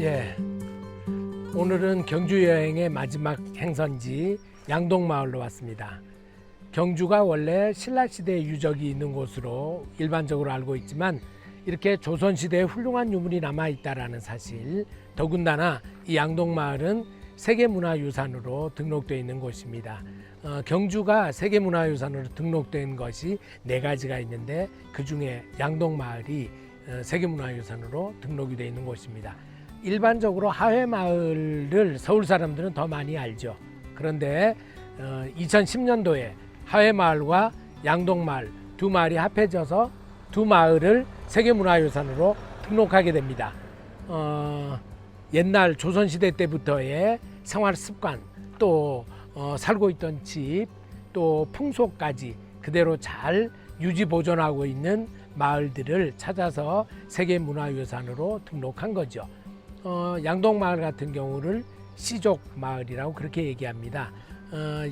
예, 오늘은 경주 여행의 마지막 행선지 양동마을로 왔습니다. 경주가 원래 신라시대의 유적이 있는 곳으로 일반적으로 알고 있지만 이렇게 조선시대에 훌륭한 유물이 남아있다는 사실, 더군다나 이 양동마을은 세계문화유산으로 등록되어 있는 곳입니다. 경주가 세계문화유산으로 등록된 것이 4가지가 있는데 그 중에 양동마을이 세계문화유산으로 등록이 되어 있는 곳입니다. 일반적으로 하회마을을 서울 사람들은 더 많이 알죠. 그런데 2010년도에 하회마을과 양동마을 두 마을이 합해져서 두 마을을 세계문화유산으로 등록하게 됩니다. 옛날 조선시대 때부터의 생활습관, 또 살고 있던 집, 또 풍속까지 그대로 잘 유지 보존하고 있는 마을들을 찾아서 세계문화유산으로 등록한 거죠. 양동마을 같은 경우를 시족마을이라고 그렇게 얘기합니다.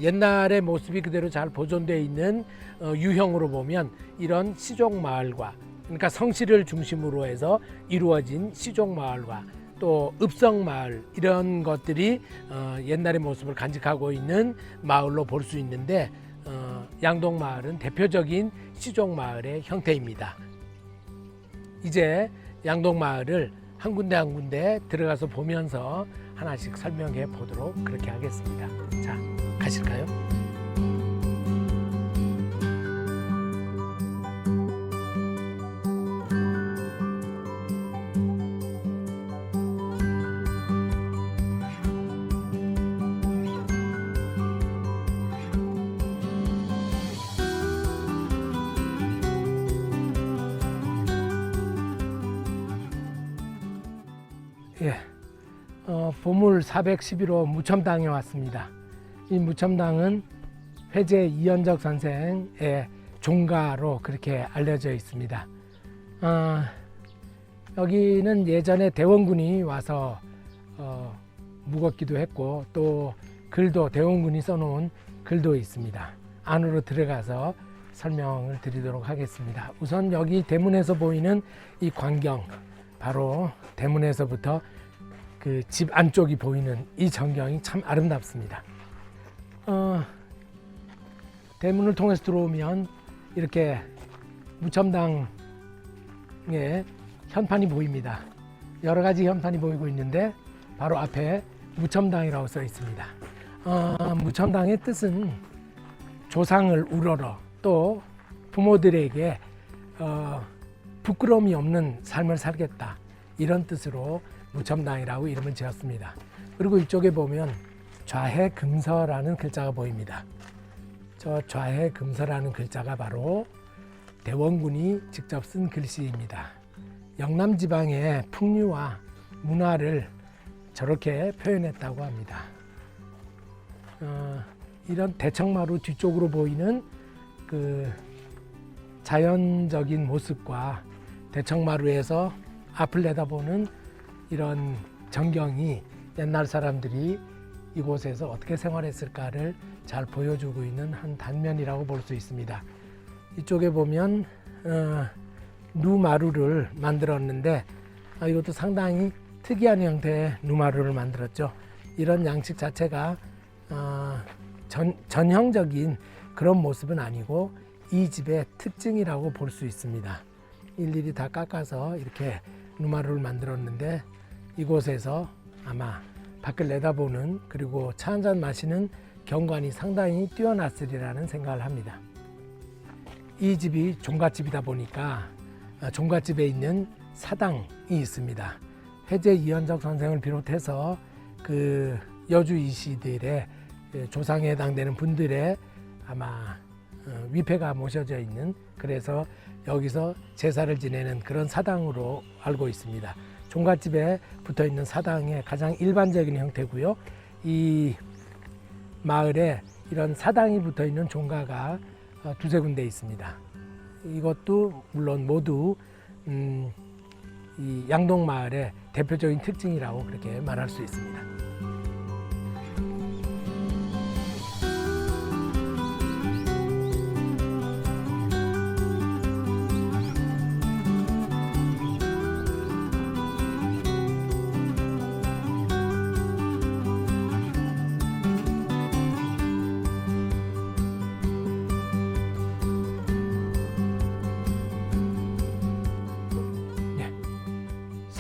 옛날의 모습이 그대로 잘 보존되어 있는 유형으로 보면 이런 시족마을과, 그러니까 성씨를 중심으로 해서 이루어진 시족마을과 또 읍성마을, 이런 것들이 옛날의 모습을 간직하고 있는 마을로 볼 수 있는데 양동마을은 대표적인 시족마을의 형태입니다. 이제 양동마을을 한 군데 한 군데 들어가서 보면서 하나씩 설명해 보도록 그렇게 하겠습니다. 자, 가실까요? 예, 보물 411호 무첨당에 왔습니다. 이 무첨당은 회제 이현적 선생의 종가로 그렇게 알려져 있습니다. 여기는 예전에 대원군이 와서 묵었기도 했고, 또 글도 대원군이 써놓은 글도 있습니다. 안으로 들어가서 설명을 드리도록 하겠습니다. 우선 여기 대문에서 보이는 이 광경, 바로 대문에서부터 그 집 안쪽이 보이는 이 전경이 참 아름답습니다. 대문을 통해서 들어오면 이렇게 무첨당에 현판이 보입니다. 여러 가지 현판이 보이고 있는데 바로 앞에 무첨당이라고 써 있습니다. 무첨당의 뜻은 조상을 우러러, 또 부모들에게 부끄러움이 없는 삶을 살겠다, 이런 뜻으로 무첨당이라고 이름을 지었습니다. 그리고 이쪽에 보면 좌해금서라는 글자가 보입니다. 저 좌해금서라는 글자가 바로 대원군이 직접 쓴 글씨입니다. 영남 지방의 풍류와 문화를 저렇게 표현했다고 합니다. 이런 대청마루 뒤쪽으로 보이는 그 자연적인 모습과 대청마루에서 앞을 내다보는 이런 전경이 옛날 사람들이 이곳에서 어떻게 생활했을까를 잘 보여주고 있는 한 단면이라고 볼 수 있습니다. 이쪽에 보면 누마루를 만들었는데 이것도 상당히 특이한 형태의 누마루를 만들었죠. 이런 양식 자체가 전형적인 그런 모습은 아니고 이 집의 특징이라고 볼 수 있습니다. 일일이 다 깎아서 이렇게 누마루를 만들었는데 이곳에서 아마 밖을 내다보는, 그리고 차 한잔 마시는 경관이 상당히 뛰어났으리라는 생각을 합니다. 이 집이 종갓집이다 보니까 종갓집에 있는 사당이 있습니다. 회제 이현적 선생을 비롯해서 그 여주 이시들의 조상에 해당되는 분들의 아마 위패가 모셔져 있는, 그래서 여기서 제사를 지내는 그런 사당으로 알고 있습니다. 종갓집에 붙어 있는 사당의 가장 일반적인 형태고요. 이 마을에 이런 사당이 붙어 있는 종가가 두세 군데 있습니다. 이것도 물론 모두 이 양동마을의 대표적인 특징이라고 그렇게 말할 수 있습니다.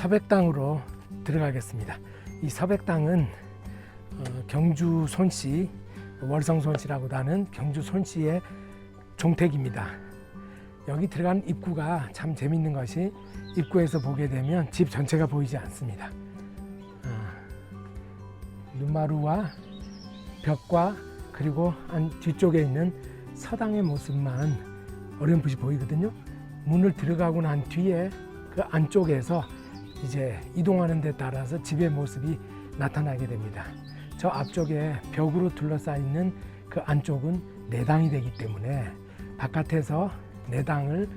서백당으로 들어가겠습니다. 이 서백당은 경주 손씨, 월성 손씨라고도 하는 경주 손씨의 종택입니다. 여기 들어간 입구가 참 재밌는 것이 입구에서 보게 되면 집 전체가 보이지 않습니다. 눈마루와 벽과 그리고 뒤쪽에 있는 서당의 모습만 어렴풋이 보이거든요. 문을 들어가고 난 뒤에 그 안쪽에서 이제 이동하는 데 따라서 집의 모습이 나타나게 됩니다. 저 앞쪽에 벽으로 둘러싸이는 그 안쪽은 내당이 되기 때문에 바깥에서 내당을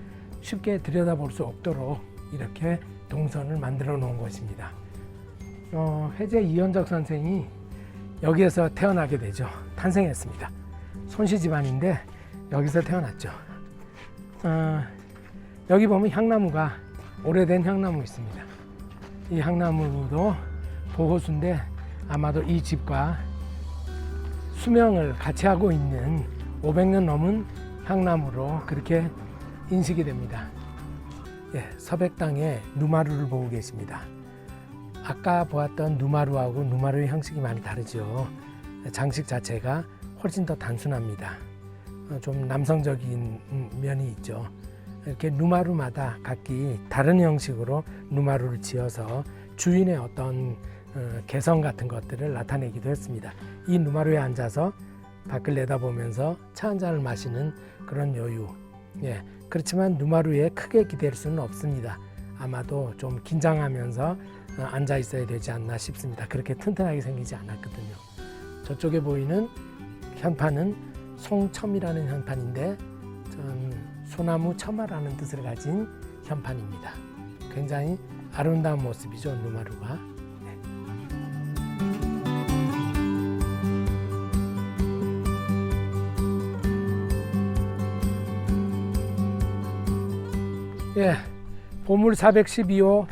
쉽게 들여다볼 수 없도록 이렇게 동선을 만들어 놓은 것입니다. 회제 이현적 선생이 여기에서 태어나게 되죠. 탄생했습니다. 손씨 집안인데 여기서 태어났죠. 여기 보면 향나무가, 오래된 향나무 있습니다. 이 향나무도 보호수인데 아마도 이 집과 수명을 같이 하고 있는 500년 넘은 향나무로 그렇게 인식이 됩니다. 예, 서백당의 누마루를 보고 계십니다. 아까 보았던 누마루하고 누마루의 형식이 많이 다르죠. 장식 자체가 훨씬 더 단순합니다. 좀 남성적인 면이 있죠. 이렇게 누마루마다 각기 다른 형식으로 누마루를 지어서 주인의 어떤 개성 같은 것들을 나타내기도 했습니다. 이 누마루에 앉아서 밖을 내다보면서 차 한 잔을 마시는 그런 여유. 예, 그렇지만 누마루에 크게 기댈 수는 없습니다. 아마도 좀 긴장하면서 앉아 있어야 되지 않나 싶습니다. 그렇게 튼튼하게 생기지 않았거든요. 저쪽에 보이는 현판은 송첨이라는 현판인데 소나무 첨화라는 뜻을 가진 현판입니다. 굉장히 아름다운 모습이죠, 누마루가. 예, 보물 412호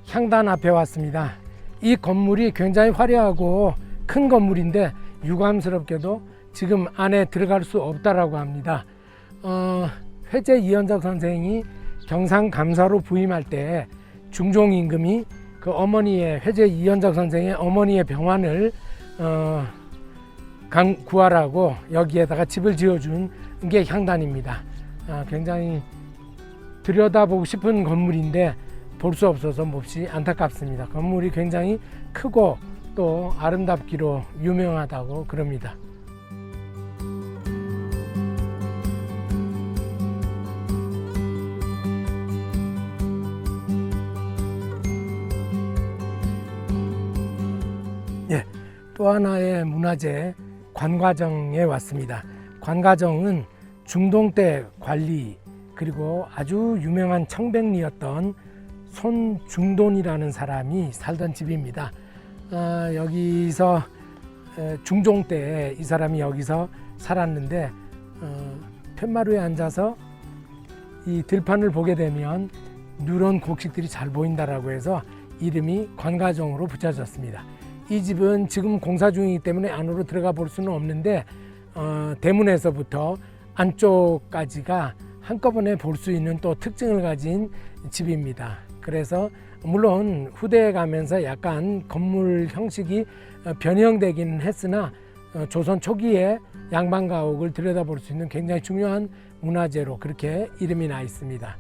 향단 앞에 왔습니다. 이 건물이 굉장히 화려하고 큰 건물인데 유감스럽게도 지금 안에 들어갈 수 없다라고 합니다. 회제 이현적 선생이 경상감사로 부임할 때 중종 임금이 그 어머니의, 회제 이현적 선생의 어머니의 병환을 구하라고 여기에다가 집을 지어준 게 향단입니다. 굉장히 들여다보고 싶은 건물인데 볼 수 없어서 몹시 안타깝습니다. 건물이 굉장히 크고 또 아름답기로 유명하다고 그럽니다. 예, 또 하나의 문화재 관과정에 왔습니다. 관과정은 중동 때 관리 그리고 아주 유명한 청백리였던 손중돈이라는 사람이 살던 집입니다. 여기서 중종 때 이 사람이 여기서 살았는데 푯마루에 앉아서 이 들판을 보게 되면 누런 곡식들이 잘 보인다라고 해서 이름이 관과정으로 붙여졌습니다. 이 집은 지금 공사 중이기 때문에 안으로 들어가 볼 수는 없는데 대문에서부터 안쪽까지가 한꺼번에 볼 수 있는 또 특징을 가진 집입니다. 그래서 물론 후대에 가면서 약간 건물 형식이 변형되기는 했으나 조선 초기에 양반가옥을 들여다볼 수 있는 굉장히 중요한 문화재로 그렇게 이름이 나 있습니다.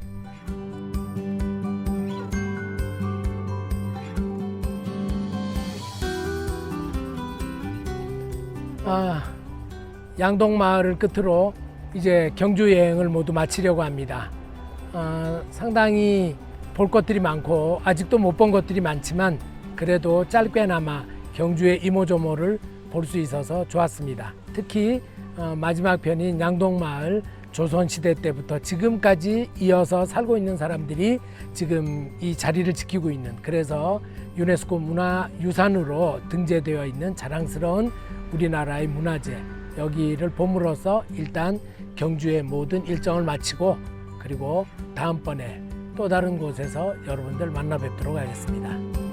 양동마을을 끝으로 이제 경주 여행을 모두 마치려고 합니다. 상당히 볼 것들이 많고 아직도 못 본 것들이 많지만 그래도 짧게나마 경주의 이모저모를 볼 수 있어서 좋았습니다. 특히 마지막 편인 양동마을, 조선시대 때부터 지금까지 이어서 살고 있는 사람들이 지금 이 자리를 지키고 있는, 그래서 유네스코 문화유산으로 등재되어 있는 자랑스러운 우리나라의 문화재, 여기를 봄으로써 일단 경주의 모든 일정을 마치고 그리고 다음번에 또 다른 곳에서 여러분들 만나 뵙도록 하겠습니다.